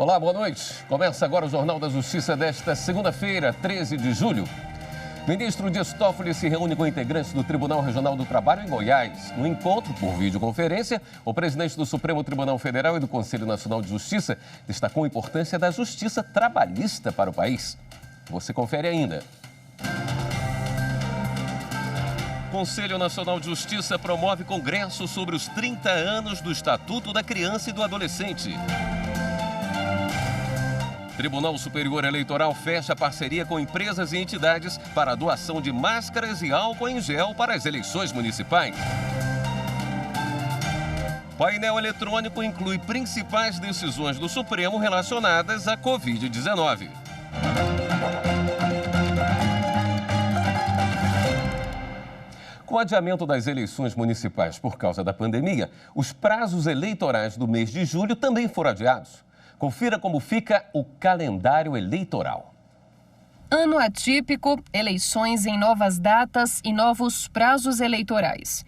Olá, boa noite. Começa agora o Jornal da Justiça desta segunda-feira, 13 de julho. Ministro Dias Toffoli se reúne com integrantes do Tribunal Regional do Trabalho em Goiás. No encontro, por videoconferência, o presidente do Supremo Tribunal Federal e do Conselho Nacional de Justiça destacou a importância da justiça trabalhista para o país. Você confere ainda. O Conselho Nacional de Justiça promove congresso sobre os 30 anos do Estatuto da Criança e do Adolescente. Tribunal Superior Eleitoral fecha parceria com empresas e entidades para a doação de máscaras e álcool em gel para as eleições municipais. Painel eletrônico inclui principais decisões do Supremo relacionadas à Covid-19. Com o adiamento das eleições municipais por causa da pandemia, os prazos eleitorais do mês de julho também foram adiados. Confira como fica o calendário eleitoral. Ano atípico, eleições em novas datas e novos prazos eleitorais.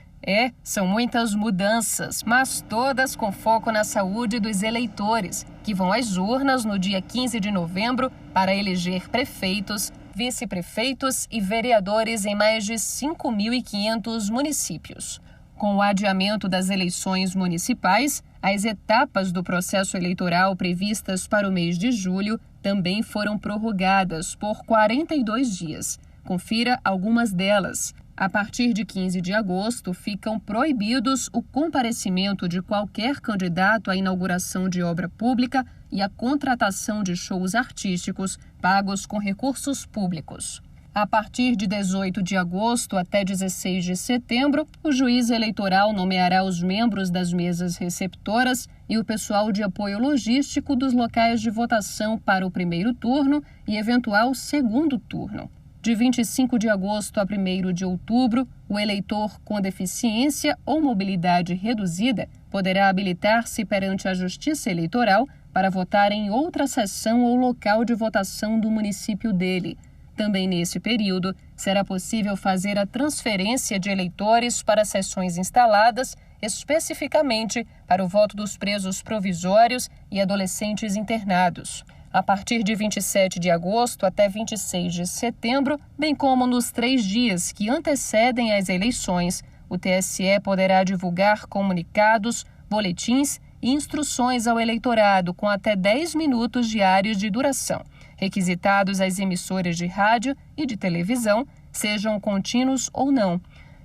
São muitas mudanças, mas todas com foco na saúde dos eleitores, que vão às urnas no dia 15 de novembro para eleger prefeitos, vice-prefeitos e vereadores em mais de 5.500 municípios. Com o adiamento das eleições municipais, as etapas do processo eleitoral previstas para o mês de julho também foram prorrogadas por 42 dias. Confira algumas delas. A partir de 15 de agosto, ficam proibidos o comparecimento de qualquer candidato à inauguração de obra pública e a contratação de shows artísticos pagos com recursos públicos. A partir de 18 de agosto até 16 de setembro, o juiz eleitoral nomeará os membros das mesas receptoras e o pessoal de apoio logístico dos locais de votação para o primeiro turno e eventual segundo turno. De 25 de agosto a 1º de outubro, o eleitor com deficiência ou mobilidade reduzida poderá habilitar-se perante a Justiça Eleitoral para votar em outra seção ou local de votação do município dele. Também nesse período, será possível fazer a transferência de eleitores para seções instaladas, especificamente para o voto dos presos provisórios e adolescentes internados. A partir de 27 de agosto até 26 de setembro, bem como nos 3 dias que antecedem as eleições, o TSE poderá divulgar comunicados, boletins e instruções ao eleitorado com até 10 minutos diários de duração, requisitados às emissoras de rádio e de televisão, sejam contínuos ou não.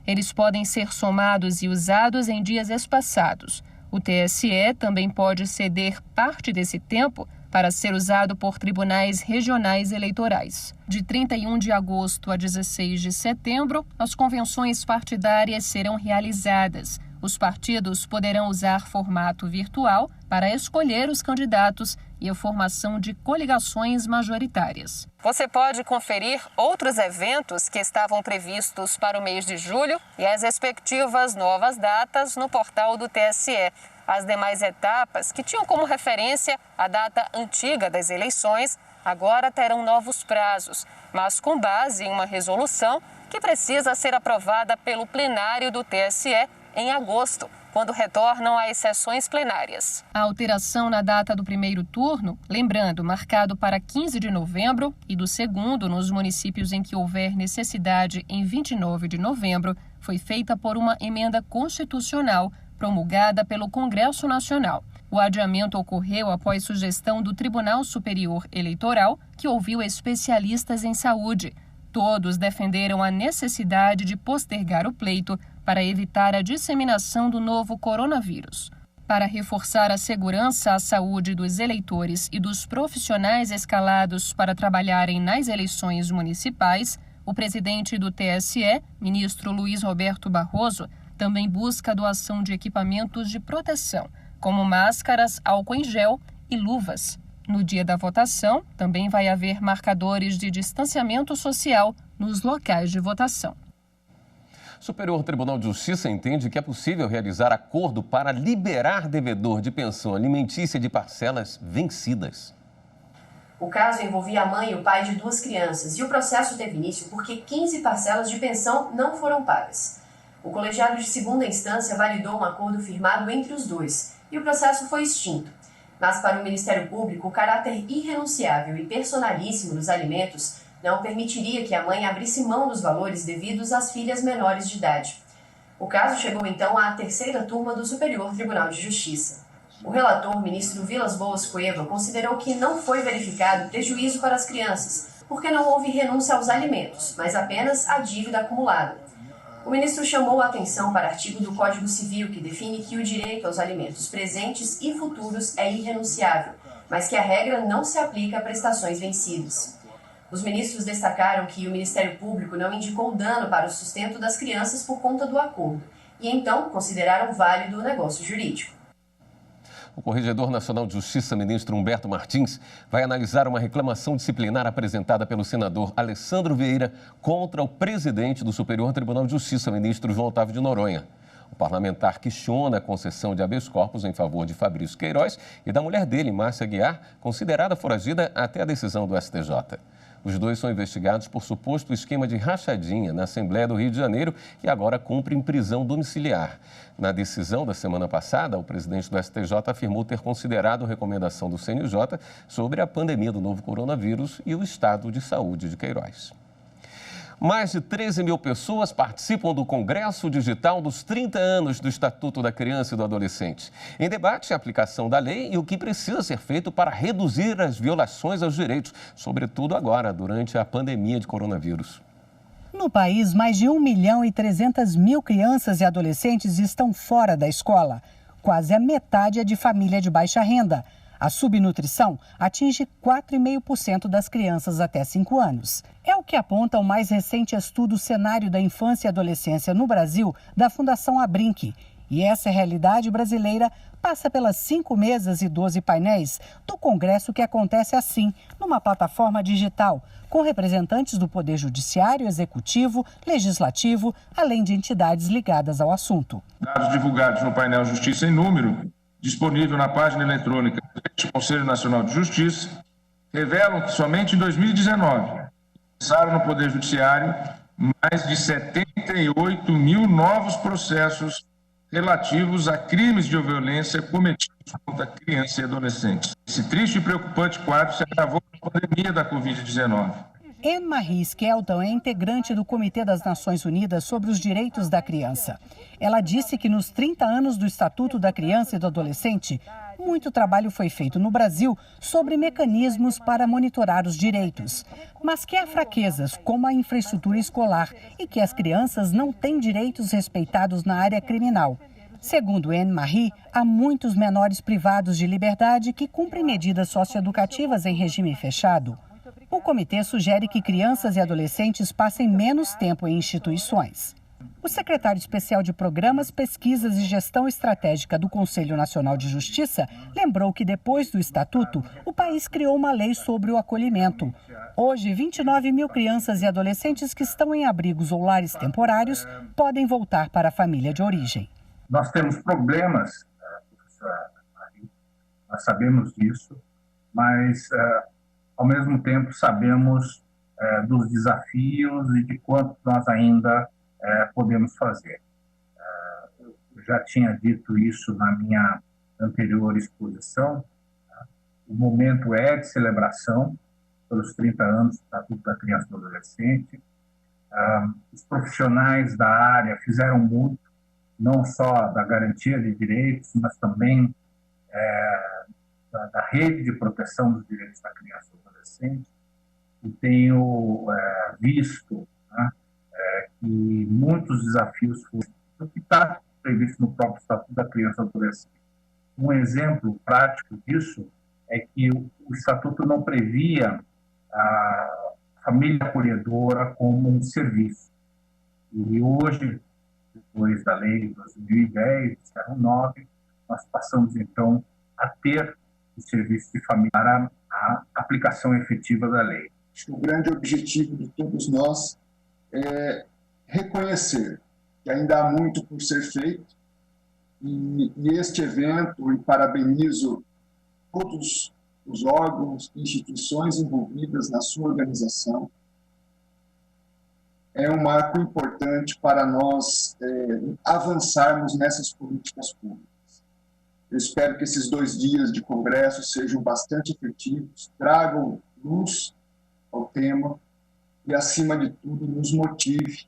Eles podem ser somados e usados em dias espaçados. O TSE também pode ceder parte desse tempo para ser usado por tribunais regionais eleitorais. De 31 de agosto a 16 de setembro, as convenções partidárias serão realizadas. Os partidos poderão usar formato virtual para escolher os candidatos e a formação de coligações majoritárias. Você pode conferir outros eventos que estavam previstos para o mês de julho e as respectivas novas datas no portal do TSE. As demais etapas, que tinham como referência a data antiga das eleições, agora terão novos prazos, mas com base em uma resolução que precisa ser aprovada pelo plenário do TSE em agosto, quando retornam às sessões plenárias. A alteração na data do primeiro turno, lembrando, marcado para 15 de novembro, e do segundo nos municípios em que houver necessidade em 29 de novembro, foi feita por uma emenda constitucional promulgada pelo Congresso Nacional. O adiamento ocorreu após sugestão do Tribunal Superior Eleitoral, que ouviu especialistas em saúde. Todos defenderam a necessidade de postergar o pleito para evitar a disseminação do novo coronavírus. Para reforçar a segurança à saúde dos eleitores e dos profissionais escalados para trabalharem nas eleições municipais, o presidente do TSE, ministro Luiz Roberto Barroso, também busca a doação de equipamentos de proteção, como máscaras, álcool em gel e luvas. No dia da votação, também vai haver marcadores de distanciamento social nos locais de votação. O Superior Tribunal de Justiça entende que é possível realizar acordo para liberar devedor de pensão alimentícia de parcelas vencidas. O caso envolvia a mãe e o pai de 2 crianças e o processo teve início porque 15 parcelas de pensão não foram pagas. O colegiado de segunda instância validou um acordo firmado entre os dois e o processo foi extinto. Mas para o Ministério Público, o caráter irrenunciável e personalíssimo dos alimentos não permitiria que a mãe abrisse mão dos valores devidos às filhas menores de idade. O caso chegou então à terceira turma do Superior Tribunal de Justiça. O relator, ministro Vilas Boas Cueva, considerou que não foi verificado prejuízo para as crianças, porque não houve renúncia aos alimentos, mas apenas a dívida acumulada. O ministro chamou a atenção para o artigo do Código Civil que define que o direito aos alimentos presentes e futuros é irrenunciável, mas que a regra não se aplica a prestações vencidas. Os ministros destacaram que o Ministério Público não indicou dano para o sustento das crianças por conta do acordo, e então consideraram válido o negócio jurídico. O Corregedor Nacional de Justiça, ministro Humberto Martins, vai analisar uma reclamação disciplinar apresentada pelo senador Alessandro Vieira contra o presidente do Superior Tribunal de Justiça, ministro João Otávio de Noronha. O parlamentar questiona a concessão de habeas corpus em favor de Fabrício Queiroz e da mulher dele, Márcia Aguiar, considerada foragida até a decisão do STJ. Os dois são investigados por suposto esquema de rachadinha na Assembleia do Rio de Janeiro e agora cumprem prisão domiciliar. Na decisão da semana passada, o presidente do STJ afirmou ter considerado a recomendação do CNJ sobre a pandemia do novo coronavírus e o estado de saúde de Queiroz. Mais de 13 mil pessoas participam do Congresso Digital dos 30 anos do Estatuto da Criança e do Adolescente. Em debate, a aplicação da lei e o que precisa ser feito para reduzir as violações aos direitos, sobretudo agora, durante a pandemia de coronavírus. No país, mais de 1.300.000 crianças e adolescentes estão fora da escola. Quase a metade é de família de baixa renda. A subnutrição atinge 4,5% das crianças até 5 anos. É o que aponta o mais recente estudo Cenário da Infância e Adolescência no Brasil, da Fundação Abrinq. E essa realidade brasileira passa pelas 5 mesas e 12 painéis do Congresso, que acontece assim, numa plataforma digital, com representantes do Poder Judiciário, Executivo, Legislativo, além de entidades ligadas ao assunto. Dados divulgados no painel Justiça em Número, disponível na página eletrônica do Conselho Nacional de Justiça, revelam que somente em 2019 começaram no Poder Judiciário mais de 78 mil novos processos relativos a crimes de violência cometidos contra crianças e adolescentes. Esse triste e preocupante quadro se agravou com a pandemia da Covid-19. Anne-Marie Skelton é integrante do Comitê das Nações Unidas sobre os Direitos da Criança. Ela disse que nos 30 anos do Estatuto da Criança e do Adolescente, muito trabalho foi feito no Brasil sobre mecanismos para monitorar os direitos, mas que há fraquezas, como a infraestrutura escolar, e que as crianças não têm direitos respeitados na área criminal. Segundo Anne-Marie, há muitos menores privados de liberdade que cumprem medidas socioeducativas em regime fechado. O comitê sugere que crianças e adolescentes passem menos tempo em instituições. O secretário especial de Programas, Pesquisas e Gestão Estratégica do Conselho Nacional de Justiça lembrou que depois do Estatuto, o país criou uma lei sobre o acolhimento. Hoje, 29 mil crianças e adolescentes que estão em abrigos ou lares temporários podem voltar para a família de origem. Nós temos problemas, nós sabemos disso, mas ao mesmo tempo sabemos dos desafios e de quanto nós ainda podemos fazer. Eu já tinha dito isso na minha anterior exposição. O momento é de celebração pelos 30 anos do Estatuto da Criança e do Adolescente. Os profissionais da área fizeram muito, não só da garantia de direitos, mas também da rede de proteção dos direitos da criança e do adolescente. E tenho visto que muitos desafios foram o que está previsto no próprio Estatuto da Criança e do Adolescente. Um exemplo prático disso é que o Estatuto não previa a família acolhedora como um serviço. E hoje, depois da lei de 2010, 09, nós passamos então a ter o serviço de família para a aplicação efetiva da lei. Acho que o grande objetivo de todos nós é reconhecer que ainda há muito por ser feito e este evento, e parabenizo todos os órgãos e instituições envolvidas na sua organização, é um marco importante para nós avançarmos nessas políticas públicas. Eu espero que esses 2 dias de congresso sejam bastante efetivos, tragam luz ao tema e, acima de tudo, nos motive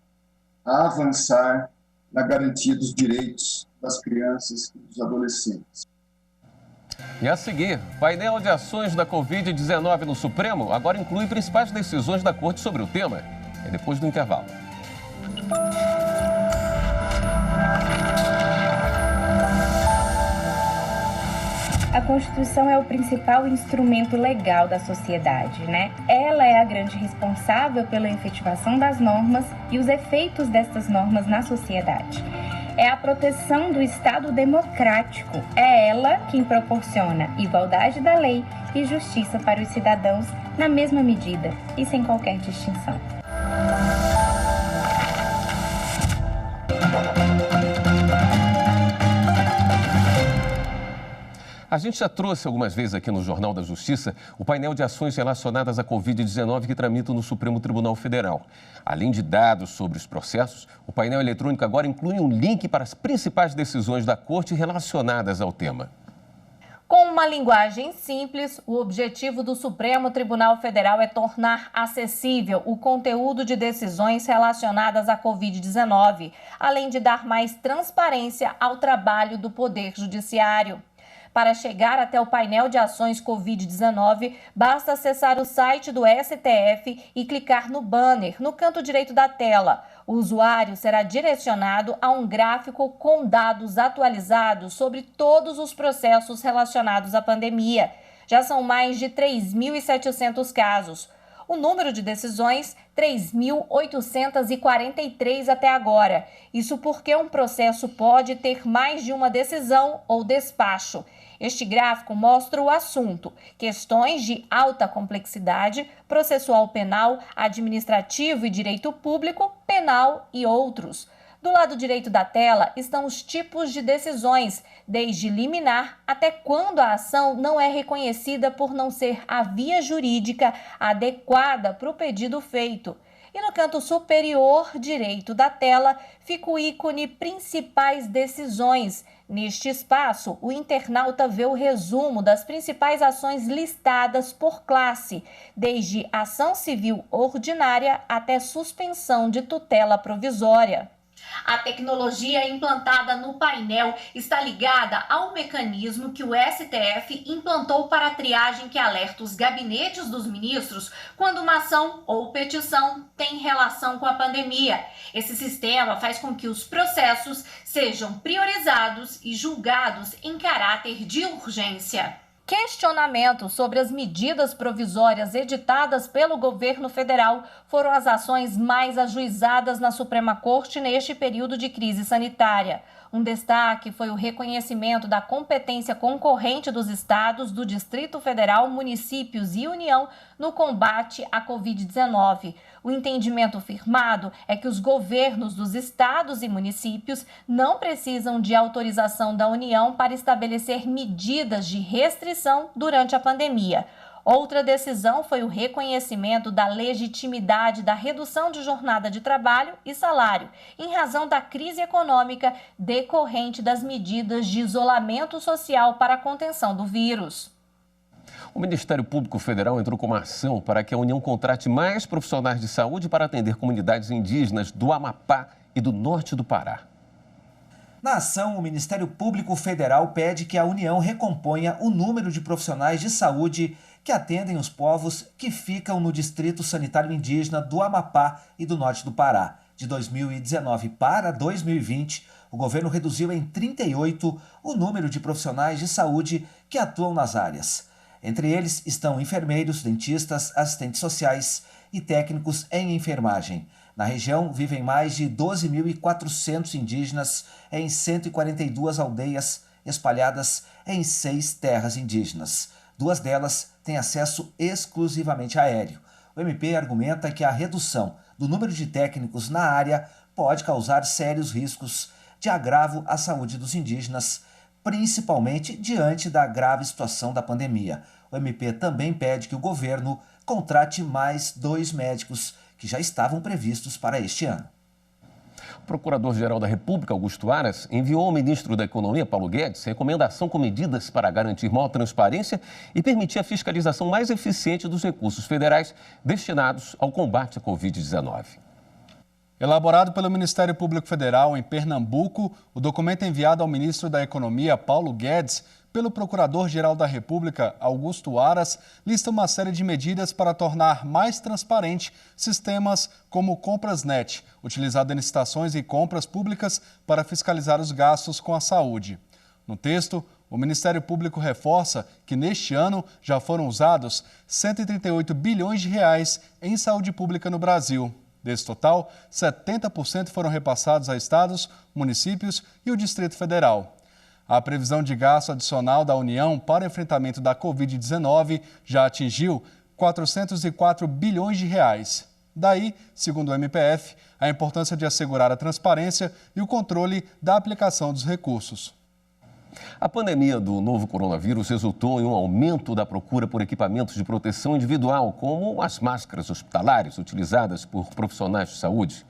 a avançar na garantia dos direitos das crianças e dos adolescentes. E a seguir, painel de ações da Covid-19 no Supremo agora inclui principais decisões da Corte sobre o tema. É depois do intervalo. A Constituição é o principal instrumento legal da sociedade, né? Ela é a grande responsável pela efetivação das normas e os efeitos destas normas na sociedade. É a proteção do Estado democrático. É ela quem proporciona igualdade da lei e justiça para os cidadãos na mesma medida e sem qualquer distinção. A gente já trouxe algumas vezes aqui no Jornal da Justiça o painel de ações relacionadas à Covid-19 que tramita no Supremo Tribunal Federal. Além de dados sobre os processos, o painel eletrônico agora inclui um link para as principais decisões da Corte relacionadas ao tema. Com uma linguagem simples, o objetivo do Supremo Tribunal Federal é tornar acessível o conteúdo de decisões relacionadas à Covid-19, além de dar mais transparência ao trabalho do Poder Judiciário. Para chegar até o painel de ações Covid-19, basta acessar o site do STF e clicar no banner no canto direito da tela. O usuário será direcionado a um gráfico com dados atualizados sobre todos os processos relacionados à pandemia. Já são mais de 3.700 casos. O número de decisões, 3.843 até agora. Isso porque um processo pode ter mais de uma decisão ou despacho. Este gráfico mostra o assunto, questões de alta complexidade, processual penal, administrativo e direito público, penal e outros. Do lado direito da tela estão os tipos de decisões, desde liminar até quando a ação não é reconhecida por não ser a via jurídica adequada para o pedido feito. E no canto superior direito da tela fica o ícone Principais Decisões. Neste espaço, o internauta vê o resumo das principais ações listadas por classe, desde ação civil ordinária até suspensão de tutela provisória. A tecnologia implantada no painel está ligada ao mecanismo que o STF implantou para a triagem que alerta os gabinetes dos ministros quando uma ação ou petição tem relação com a pandemia. Esse sistema faz com que os processos sejam priorizados e julgados em caráter de urgência. Questionamentos sobre as medidas provisórias editadas pelo governo federal foram as ações mais ajuizadas na Suprema Corte neste período de crise sanitária. Um destaque foi o reconhecimento da competência concorrente dos estados, do Distrito Federal, municípios e União no combate à Covid-19. O entendimento firmado é que os governos dos estados e municípios não precisam de autorização da União para estabelecer medidas de restrição durante a pandemia. Outra decisão foi o reconhecimento da legitimidade da redução de jornada de trabalho e salário, em razão da crise econômica decorrente das medidas de isolamento social para a contenção do vírus. O Ministério Público Federal entrou com uma ação para que a União contrate mais profissionais de saúde para atender comunidades indígenas do Amapá e do norte do Pará. Na ação, o Ministério Público Federal pede que a União recomponha o número de profissionais de saúde que atendem os povos que ficam no Distrito Sanitário Indígena do Amapá e do norte do Pará. De 2019 para 2020, o governo reduziu em 38 o número de profissionais de saúde que atuam nas áreas. Entre eles estão enfermeiros, dentistas, assistentes sociais e técnicos em enfermagem. Na região, vivem mais de 12.400 indígenas em 142 aldeias espalhadas em 6 terras indígenas. 2 delas têm acesso exclusivamente aéreo. O MP argumenta que a redução do número de técnicos na área pode causar sérios riscos de agravo à saúde dos indígenas, principalmente diante da grave situação da pandemia. O MP também pede que o governo contrate mais 2 médicos que já estavam previstos para este ano. O Procurador-Geral da República, Augusto Aras, enviou ao ministro da Economia, Paulo Guedes, recomendação com medidas para garantir maior transparência e permitir a fiscalização mais eficiente dos recursos federais destinados ao combate à Covid-19. Elaborado pelo Ministério Público Federal em Pernambuco, o documento enviado ao ministro da Economia, Paulo Guedes, pelo Procurador-Geral da República, Augusto Aras, lista uma série de medidas para tornar mais transparente sistemas como o Compras.Net, utilizado em licitações e compras públicas para fiscalizar os gastos com a saúde. No texto, o Ministério Público reforça que neste ano já foram usados 138 bilhões de reais em saúde pública no Brasil. Desse total, 70% foram repassados a estados, municípios e o Distrito Federal. A previsão de gasto adicional da União para o enfrentamento da Covid-19 já atingiu 404 bilhões de reais. Daí, segundo o MPF, a importância de assegurar a transparência e o controle da aplicação dos recursos. A pandemia do novo coronavírus resultou em um aumento da procura por equipamentos de proteção individual, como as máscaras hospitalares utilizadas por profissionais de saúde.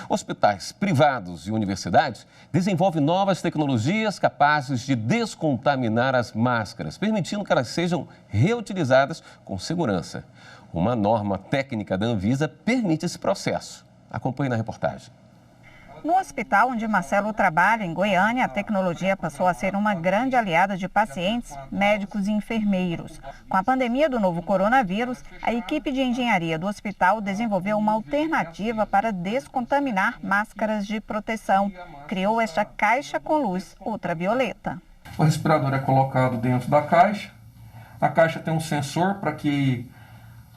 Hospitais privados e universidades desenvolvem novas tecnologias capazes de descontaminar as máscaras, permitindo que elas sejam reutilizadas com segurança. Uma norma técnica da Anvisa permite esse processo. Acompanhe na reportagem. No hospital onde Marcelo trabalha, em Goiânia, a tecnologia passou a ser uma grande aliada de pacientes, médicos e enfermeiros. Com a pandemia do novo coronavírus, a equipe de engenharia do hospital desenvolveu uma alternativa para descontaminar máscaras de proteção. Criou esta caixa com luz ultravioleta. O respirador é colocado dentro da caixa. A caixa tem um sensor para que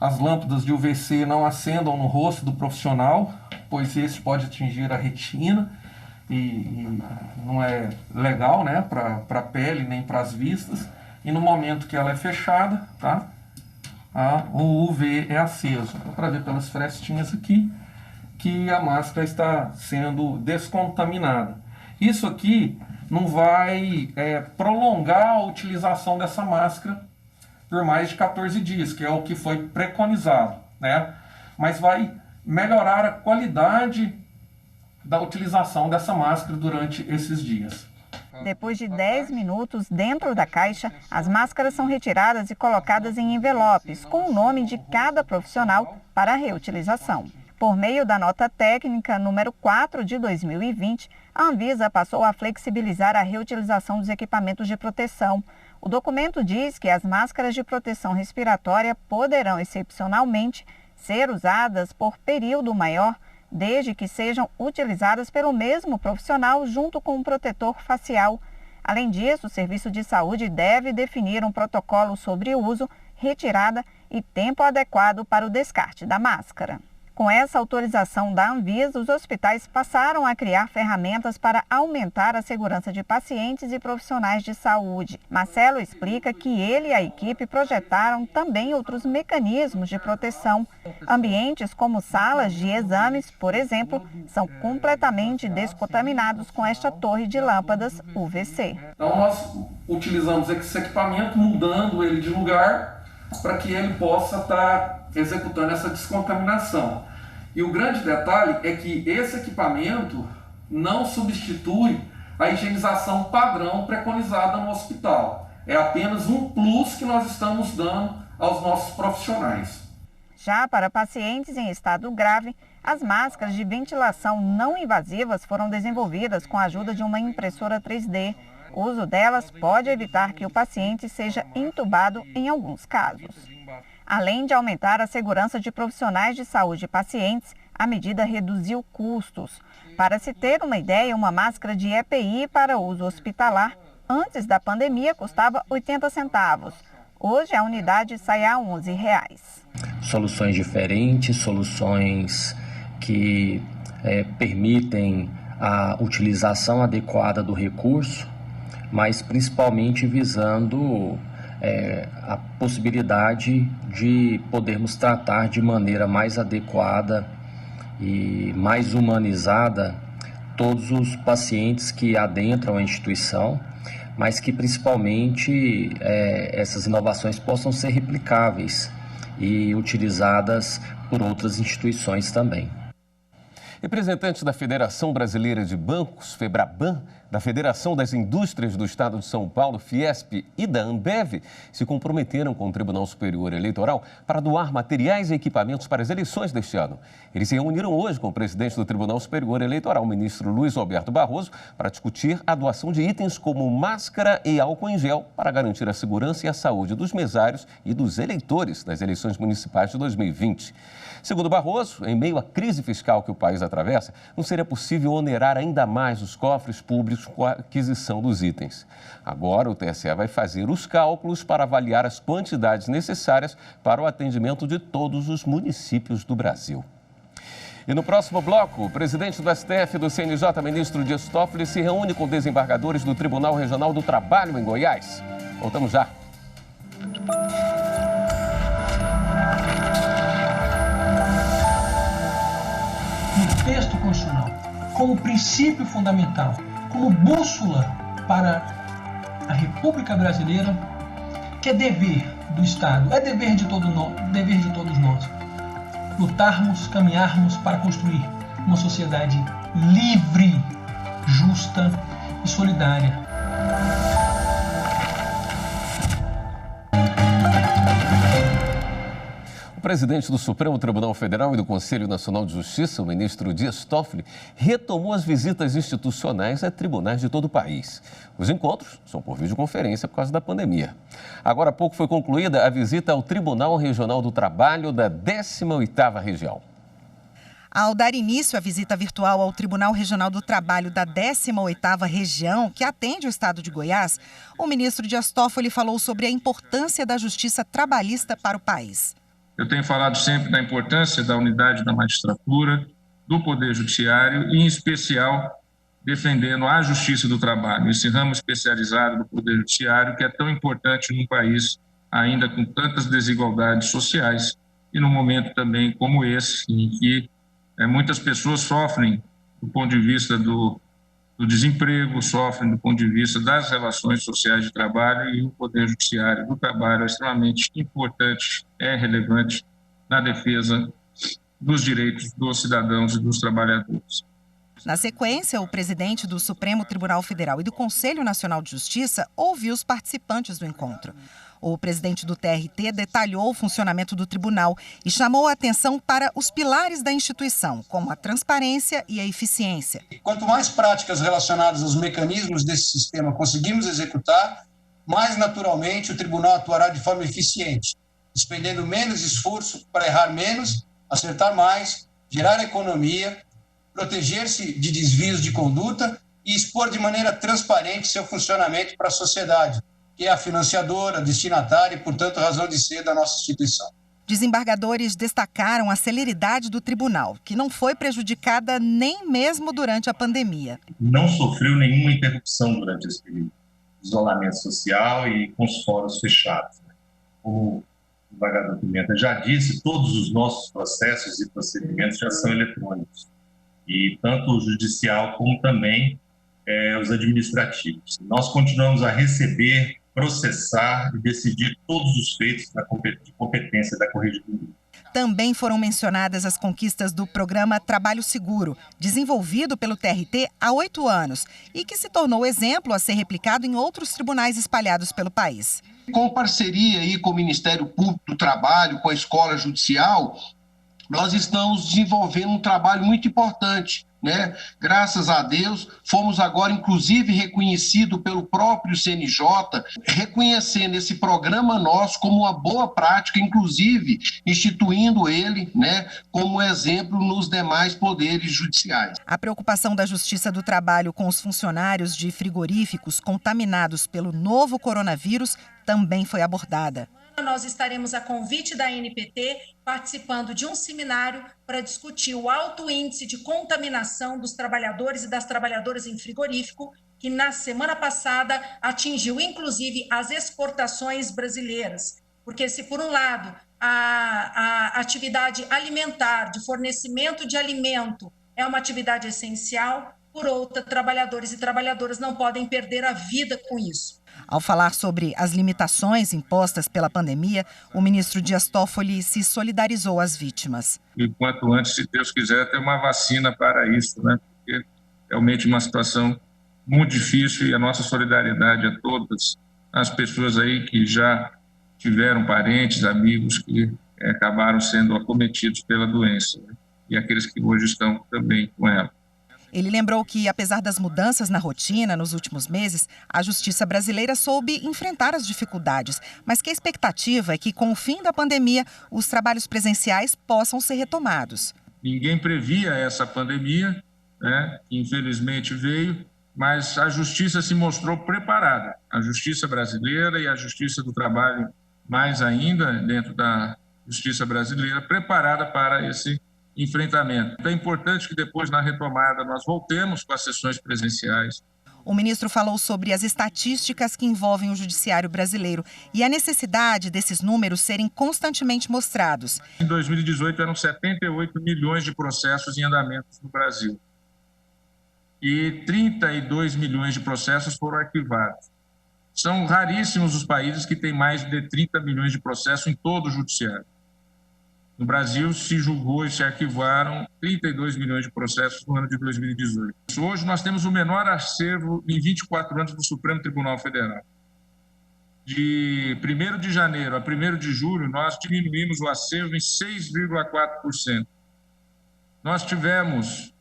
as lâmpadas de UVC não acendam no rosto do profissional, pois esse pode atingir a retina e não é legal, né, para a pele nem para as vistas. E no momento que ela é fechada, tá, o UV é aceso. Dá para ver pelas frestinhas aqui que a máscara está sendo descontaminada. Isso aqui não vai prolongar a utilização dessa máscara por mais de 14 dias, que é o que foi preconizado, né? Mas vai melhorar a qualidade da utilização dessa máscara durante esses dias. Depois de 10 minutos dentro da caixa, as máscaras são retiradas e colocadas em envelopes com o nome de cada profissional para a reutilização. Por meio da nota técnica número 4 de 2020, a Anvisa passou a flexibilizar a reutilização dos equipamentos de proteção. O documento diz que as máscaras de proteção respiratória poderão, excepcionalmente, ser usadas por período maior, desde que sejam utilizadas pelo mesmo profissional junto com um protetor facial. Além disso, o Serviço de Saúde deve definir um protocolo sobre uso, retirada e tempo adequado para o descarte da máscara. Com essa autorização da Anvisa, os hospitais passaram a criar ferramentas para aumentar a segurança de pacientes e profissionais de saúde. Marcelo explica que ele e a equipe projetaram também outros mecanismos de proteção. Ambientes como salas de exames, por exemplo, são completamente descontaminados com esta torre de lâmpadas UVC. Então nós utilizamos esse equipamento, mudando ele de lugar para que ele possa estar executando essa descontaminação. E o grande detalhe é que esse equipamento não substitui a higienização padrão preconizada no hospital. É apenas um plus que nós estamos dando aos nossos profissionais. Já para pacientes em estado grave, as máscaras de ventilação não invasivas foram desenvolvidas com a ajuda de uma impressora 3D. O uso delas pode evitar que o paciente seja entubado em alguns casos. Além de aumentar a segurança de profissionais de saúde e pacientes, a medida reduziu custos. Para se ter uma ideia, uma máscara de EPI para uso hospitalar, antes da pandemia, custava 80 centavos. Hoje, a unidade sai a R$ 11. Soluções diferentes, soluções que permitem a utilização adequada do recurso, mas principalmente visando a possibilidade de podermos tratar de maneira mais adequada e mais humanizada todos os pacientes que adentram a instituição, mas que principalmente essas inovações possam ser replicáveis e utilizadas por outras instituições também. Representantes da Federação Brasileira de Bancos, FEBRABAN, da Federação das Indústrias do Estado de São Paulo, Fiesp, e da Ambev se comprometeram com o Tribunal Superior Eleitoral para doar materiais e equipamentos para as eleições deste ano. Eles se reuniram hoje com o presidente do Tribunal Superior Eleitoral, o ministro Luiz Roberto Barroso, para discutir a doação de itens como máscara e álcool em gel para garantir a segurança e a saúde dos mesários e dos eleitores nas eleições municipais de 2020. Segundo Barroso, em meio à crise fiscal que o país atravessa, não seria possível onerar ainda mais os cofres públicos com a aquisição dos itens. Agora, o TSE vai fazer os cálculos para avaliar as quantidades necessárias para o atendimento de todos os municípios do Brasil. E no próximo bloco, o presidente do STF e do CNJ, ministro Dias Toffoli, se reúne com desembargadores do Tribunal Regional do Trabalho em Goiás. Voltamos já. No texto constitucional, como princípio fundamental, como bússola para a República Brasileira, que é dever do Estado, é dever de todos nós, lutarmos, caminharmos para construir uma sociedade livre, justa e solidária. O presidente do Supremo Tribunal Federal e do Conselho Nacional de Justiça, o ministro Dias Toffoli, retomou as visitas institucionais a tribunais de todo o país. Os encontros são por videoconferência por causa da pandemia. Agora há pouco foi concluída a visita ao Tribunal Regional do Trabalho da 18ª Região. Ao dar início à visita virtual ao Tribunal Regional do Trabalho da 18ª Região, que atende o estado de Goiás, o ministro Dias Toffoli falou sobre a importância da justiça trabalhista para o país. Eu tenho falado sempre da importância da unidade da magistratura, do Poder Judiciário e, em especial, defendendo a justiça do trabalho, esse ramo especializado do Poder Judiciário, que é tão importante num país ainda com tantas desigualdades sociais e num momento também como esse, em que muitas pessoas sofrem do ponto de vista do desemprego, sofrem do ponto de vista das relações sociais de trabalho, e o Poder Judiciário do Trabalho é extremamente importante, é relevante na defesa dos direitos dos cidadãos e dos trabalhadores. Na sequência, o presidente do Supremo Tribunal Federal e do Conselho Nacional de Justiça ouviu os participantes do encontro. O presidente do TRT detalhou o funcionamento do tribunal e chamou a atenção para os pilares da instituição, como a transparência e a eficiência. Quanto mais práticas relacionadas aos mecanismos desse sistema conseguimos executar, mais naturalmente o tribunal atuará de forma eficiente, despendendo menos esforço para errar menos, acertar mais, gerar economia, proteger-se de desvios de conduta e expor de maneira transparente seu funcionamento para a sociedade, que é a financiadora, destinatária e, portanto, razão de ser da nossa instituição. Desembargadores destacaram a celeridade do tribunal, que não foi prejudicada nem mesmo durante a pandemia. Não sofreu nenhuma interrupção durante esse período de isolamento social e com os fóruns fechados. Como o desembargador Pimenta já disse, todos os nossos processos e procedimentos já são eletrônicos, e tanto o judicial como também os administrativos. Nós continuamos a receber, processar e decidir todos os feitos de competência da Corregedoria. Também foram mencionadas as conquistas do programa Trabalho Seguro, desenvolvido pelo TRT há 8 anos e que se tornou exemplo a ser replicado em outros tribunais espalhados pelo país. Com parceria aí com o Ministério Público do Trabalho, com a Escola Judicial, nós estamos desenvolvendo um trabalho muito importante, né? Graças a Deus, fomos agora, inclusive, reconhecidos pelo próprio CNJ, reconhecendo esse programa nosso como uma boa prática, inclusive instituindo ele, né, como exemplo nos demais poderes judiciais. A preocupação da Justiça do Trabalho com os funcionários de frigoríficos contaminados pelo novo coronavírus também foi abordada. Nós estaremos, a convite da ANPT, participando de um seminário para discutir o alto índice de contaminação dos trabalhadores e das trabalhadoras em frigorífico, que na semana passada atingiu, inclusive, as exportações brasileiras. Porque se, por um lado, a atividade alimentar, de fornecimento de alimento, é uma atividade essencial, por outra, trabalhadores e trabalhadoras não podem perder a vida com isso. Ao falar sobre as limitações impostas pela pandemia, o ministro Dias Toffoli se solidarizou às vítimas. E quanto antes, se Deus quiser, ter uma vacina para isso, né? Porque realmente uma situação muito difícil, e a nossa solidariedade a todas as pessoas aí que já tiveram parentes, amigos que acabaram sendo acometidos pela doença, né? E aqueles que hoje estão também com ela. Ele lembrou que, apesar das mudanças na rotina nos últimos meses, a justiça brasileira soube enfrentar as dificuldades, mas que a expectativa é que, com o fim da pandemia, os trabalhos presenciais possam ser retomados. Ninguém previa essa pandemia, né, que infelizmente veio, mas a justiça se mostrou preparada. A justiça brasileira e a justiça do trabalho, mais ainda, dentro da justiça brasileira, preparada para esse enfrentamento. É importante que depois, na retomada, nós voltemos com as sessões presenciais. O ministro falou sobre as estatísticas que envolvem o judiciário brasileiro e a necessidade desses números serem constantemente mostrados. Em 2018, eram 78 milhões de processos em andamento no Brasil. E 32 milhões de processos foram arquivados. São raríssimos os países que têm mais de 30 milhões de processos em todo o judiciário. No Brasil, se julgou e se arquivaram 32 milhões de processos no ano de 2018. Hoje, nós temos o menor acervo em 24 anos do Supremo Tribunal Federal. De 1º de janeiro a 1º de julho, nós diminuímos o acervo em 6,4%. Nós tivemos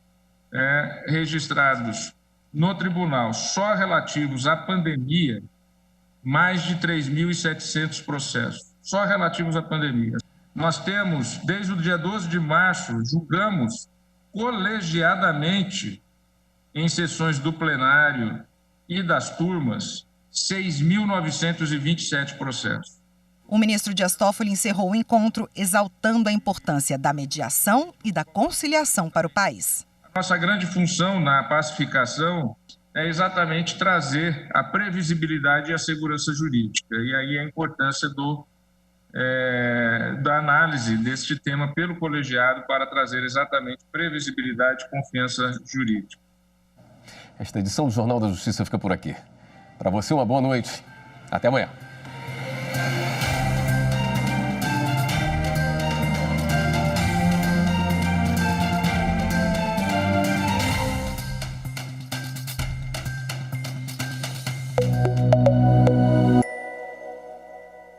registrados no tribunal, só relativos à pandemia, mais de 3.700 processos, só relativos à pandemia. Nós temos, desde o dia 12 de março, julgamos colegiadamente, em sessões do plenário e das turmas, 6.927 processos. O ministro Dias Toffoli encerrou o encontro exaltando a importância da mediação e da conciliação para o país. Nossa grande função na pacificação é exatamente trazer a previsibilidade e a segurança jurídica. E aí a importância da análise deste tema pelo colegiado para trazer exatamente previsibilidade e confiança jurídica. Esta edição do Jornal da Justiça fica por aqui. Para você, uma boa noite. Até amanhã.